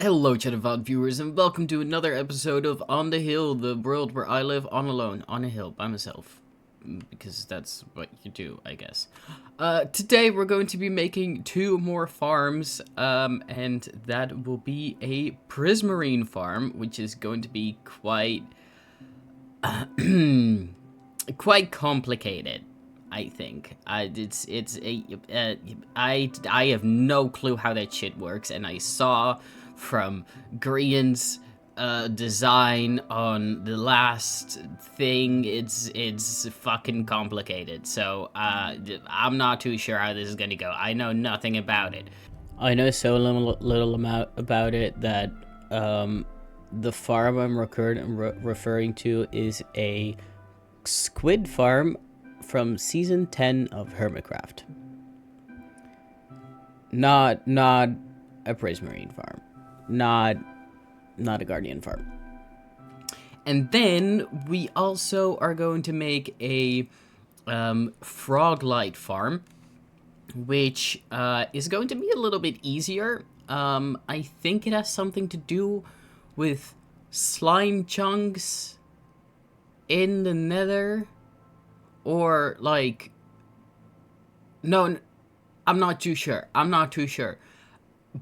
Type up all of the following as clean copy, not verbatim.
Hello, Chattervad viewers, and welcome to another episode of On the Hill, the world where I live on alone, on a hill, by myself. Because that's what you do, I guess. Today we're going to be making two more farms, and that will be a prismarine farm, which is going to be quite, quite complicated. I think I have no clue how that shit works, and I saw from Grian's design on the last thing, it's fucking complicated. So I'm not too sure how this is gonna go. I know nothing about it. I know so little amount about it that the farm I'm referring to is a squid farm from season 10 of Hermitcraft. Not a prismarine farm. Not a guardian farm. And then we also are going to make a frog-light farm, which is going to be a little bit easier. I think it has something to do with slime chunks in the nether. Or, like, no, I'm not too sure.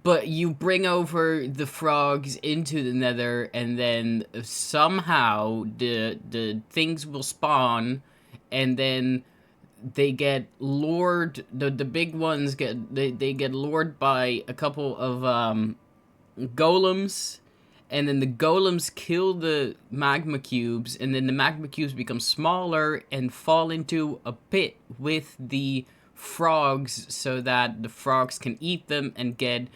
But you bring over the frogs into the nether, and then somehow the things will spawn, and then they get lured, the big ones they get lured by a couple of golems. And then the golems kill the magma cubes, and then the magma cubes become smaller and fall into a pit with the frogs so that the frogs can eat them and get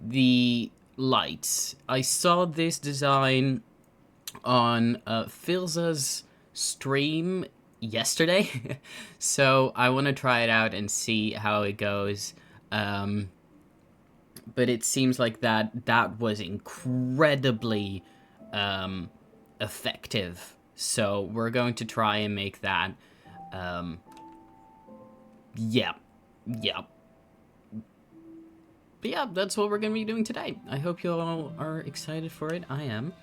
the lights. I saw this design on Filza's stream yesterday, so I want to try it out and see how it goes. But it seems like that was incredibly effective. So we're going to try and make that. Yeah. But yeah, that's what we're going to be doing today. I hope you all are excited for it. I am.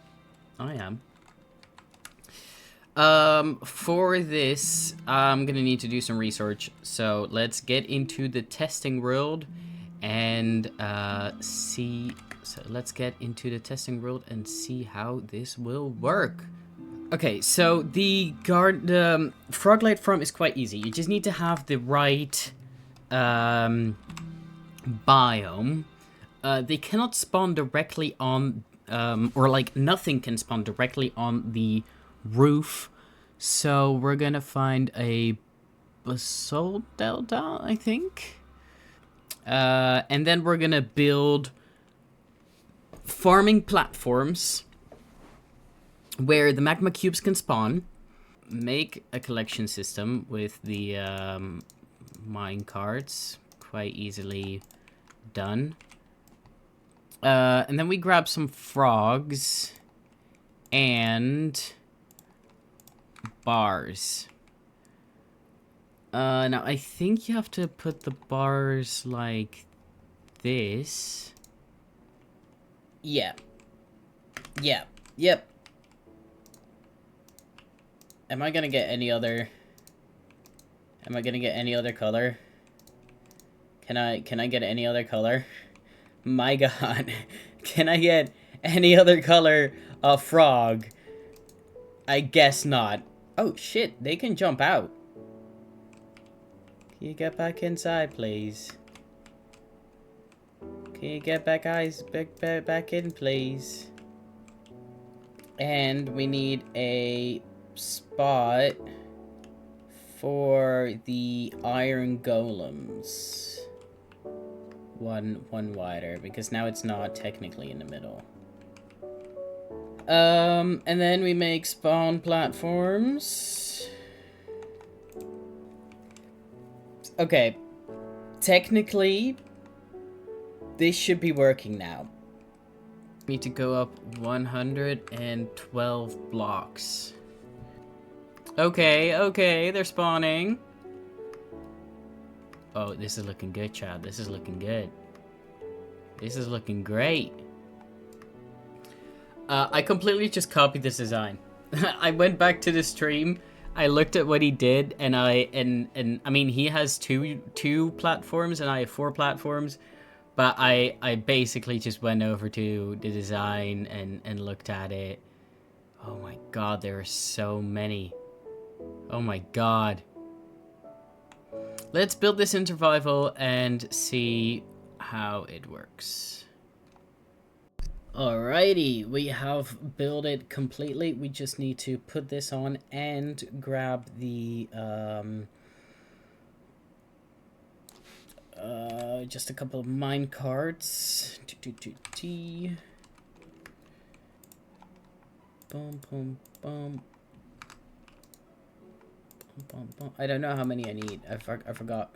For this, I'm going to need to do some research. So let's get into the testing world. And let's get into the testing world and see how this will work. Okay, so the Froglight farm is quite easy. You just need to have the right biome. They cannot spawn directly on, or like nothing can spawn directly on the roof. So we're gonna find a basalt delta, I think. And then we're gonna build farming platforms where the magma cubes can spawn. Make a collection system with the mine carts. Quite easily done. And then we grab some frogs and bars. Now I think you have to put the bars like this. Yep. Am I gonna get any other color? Can I get any other color? My god. Can I get any other color of frog? I guess not. Oh shit, they can jump out. Can you get back inside, please? Can you get back in, please? And we need a spot for the iron golems. One wider, because now it's not technically in the middle. And then we make spawn platforms. Okay, technically, this should be working now. Need to go up 112 blocks. Okay, they're spawning. Oh, this is looking good, child. This is looking good. This is looking great. I completely just copied this design. I went back to the stream. I looked at what he did, and I mean, he has two platforms, and I have 4 platforms. But I basically just went over to the design and looked at it. Oh my god, there are so many. Oh my god. Let's build this in survival and see how it works. Alrighty, we have built it completely. We just need to put this on and grab the just a couple of mine carts. Boom, boom, boom. Boom, boom. I don't know how many I need. I forgot.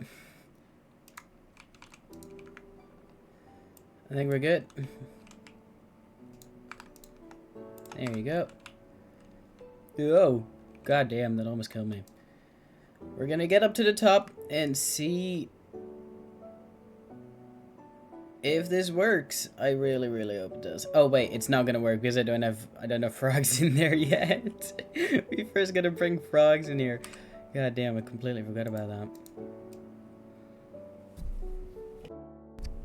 I think we're good. There you go. Oh, god damn, that almost killed me. We're gonna get up to the top and see if this works. I really, really hope it does. Oh wait, it's not gonna work because I don't have frogs in there yet. We first gotta bring frogs in here. God damn, I completely forgot about that.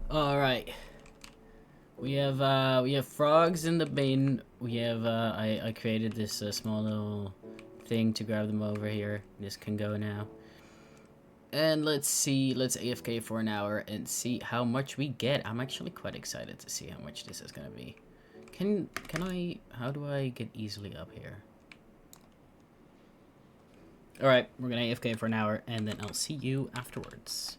All right. We have frogs in the bin. We have I created this small little thing to grab them over here. This can go now. And let's see, let's AFK for an hour and see how much we get. I'm actually quite excited to see how much this is gonna be. Can I, how do I get easily up here? Alright, we're gonna AFK for an hour and then I'll see you afterwards.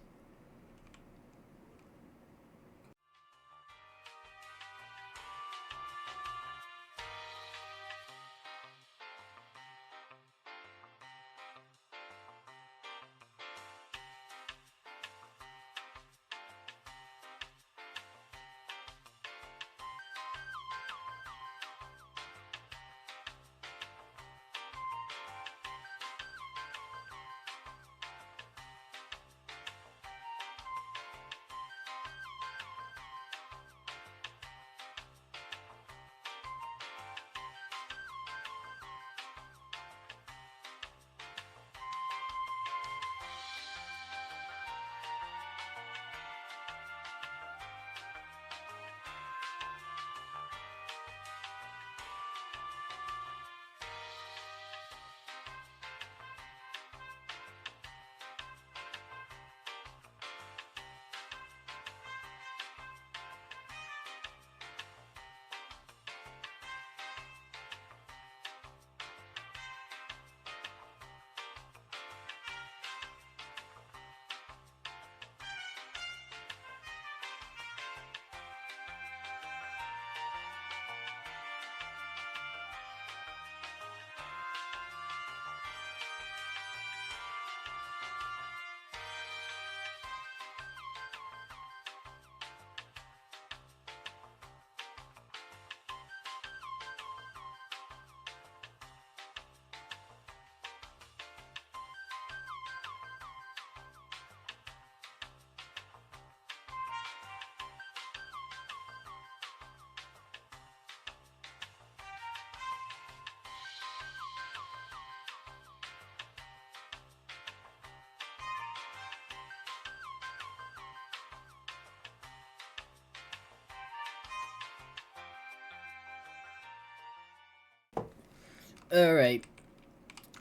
Alright,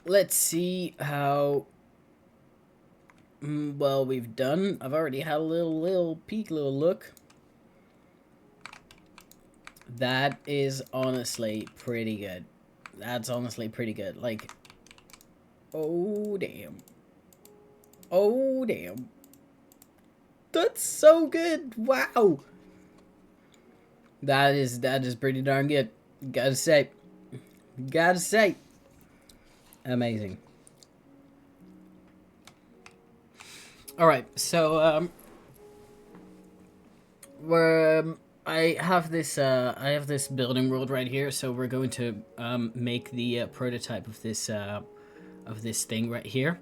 let's see how well we've done. I've already had a little peek, little look. That is honestly pretty good. That's honestly pretty good. Like, oh damn. Oh damn. That's so good. Wow. That is pretty darn good. Gotta say. Gotta say. Amazing. Alright, so I have this building world right here, so we're going to make the prototype of this thing right here.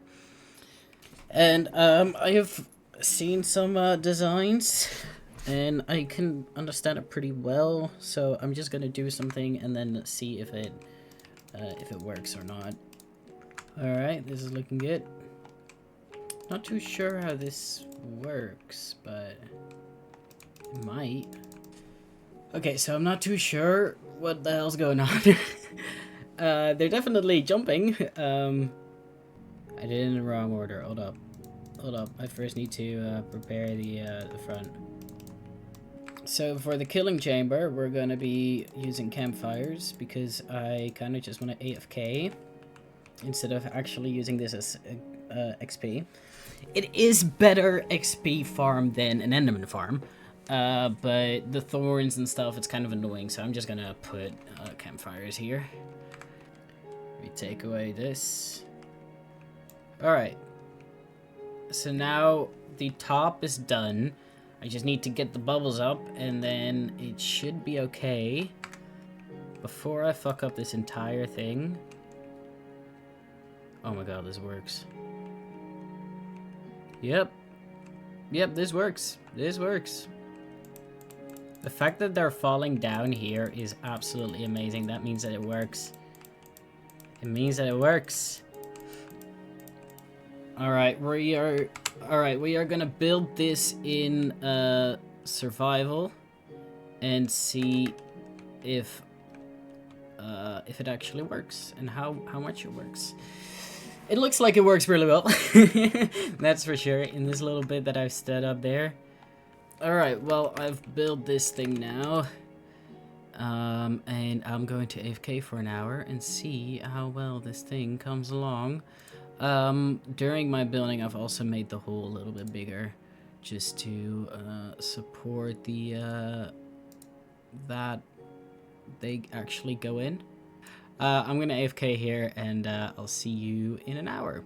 And I have seen some designs and I can understand it pretty well, so I'm just gonna do something and then see if it works or not. Alright, this is looking good. Not too sure how this works, but it might. Okay, so I'm not too sure what the hell's going on. They're definitely jumping. I did it in the wrong order. Hold up. Hold up. I first need to prepare the front. So for the killing chamber, we're gonna be using campfires because I kind of just want to AFK instead of actually using this as XP. It is better XP farm than an Enderman farm, but the thorns and stuff, it's kind of annoying, so I'm just gonna put campfires here. We take away this. Alright. So now the top is done. I just need to get the bubbles up, and then it should be okay. Before I fuck up this entire thing. Oh my god, this works. Yep. Yep, this works. This works. The fact that they're falling down here is absolutely amazing. That means that it works. It means that it works. Alright, we are gonna build this in survival and see if it actually works and how much it works. It looks like it works really well. That's for sure, in this little bit that I've stood up there. Alright, well, I've built this thing now. And I'm going to AFK for an hour and see how well this thing comes along. During my building, I've also made the hole a little bit bigger just to support the that they actually go in. I'm gonna AFK here, and I'll see you in an hour.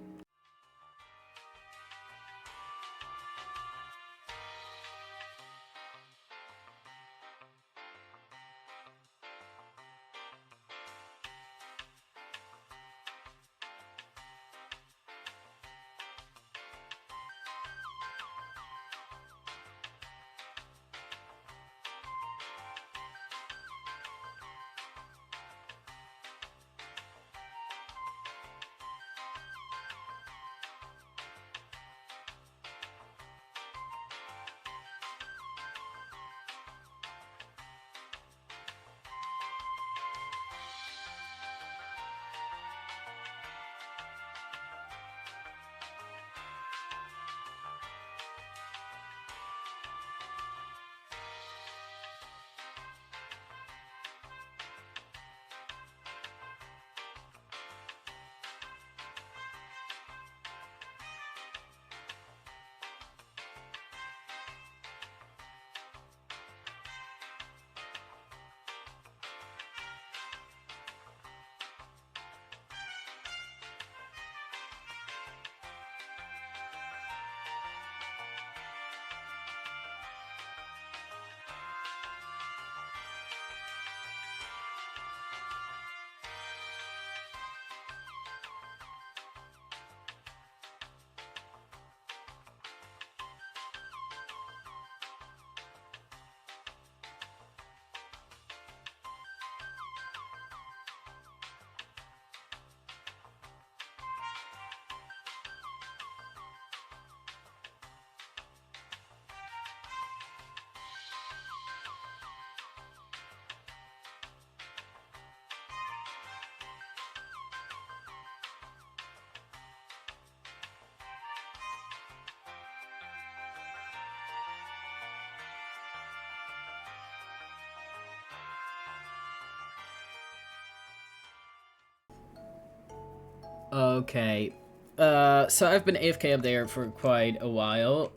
Okay. So I've been AFK up there for quite a while.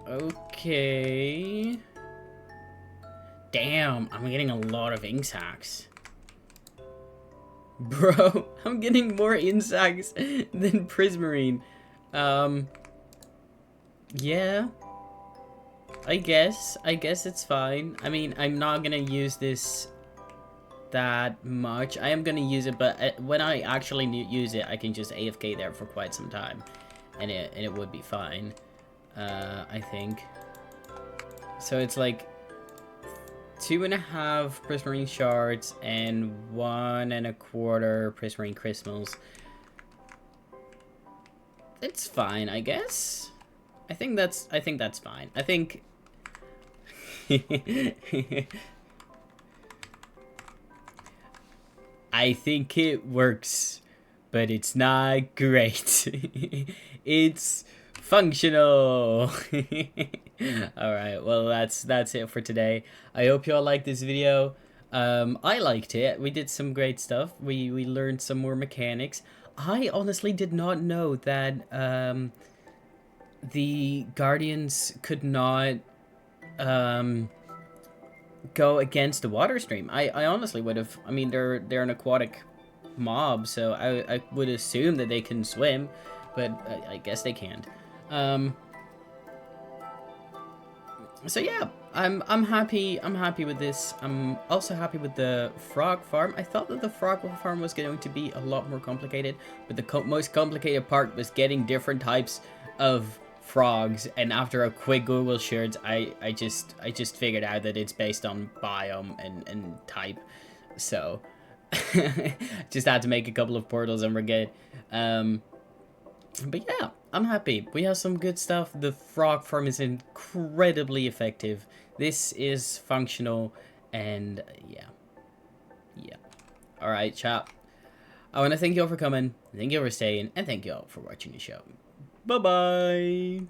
Okay. Damn, I'm getting a lot of ink sacks. Bro, I'm getting more insects than prismarine. Yeah. I guess it's fine. I mean, I'm not gonna use this that much. I am gonna use it, but when I actually use it, I can just AFK there for quite some time, and it would be fine. I think. So it's like 2.5 prismarine shards and 1.25 prismarine crystals. It's fine, I guess. I think that's fine. I think I think it works, but it's not great. It's functional. All right, well that's it for today. I hope you all liked this video. I liked it. We did some great stuff. We learned some more mechanics. I honestly did not know that the Guardians could not go against the water stream. I honestly would have. I mean, they're an aquatic mob, so I would assume that they can swim, but I guess they can't. So yeah, I'm happy. I'm happy with this. I'm also happy with the frog farm. I thought that the frog farm was going to be a lot more complicated, but the most complicated part was getting different types of frogs. And after a quick Google search, I just figured out that it's based on biome and type. So just had to make a couple of portals and we're good. But yeah, I'm happy. We have some good stuff. The frog farm is incredibly effective. This is functional, and yeah. All right, chat. I want to thank you all for coming, thank you all for staying, and thank you all for watching the show. Bye-bye.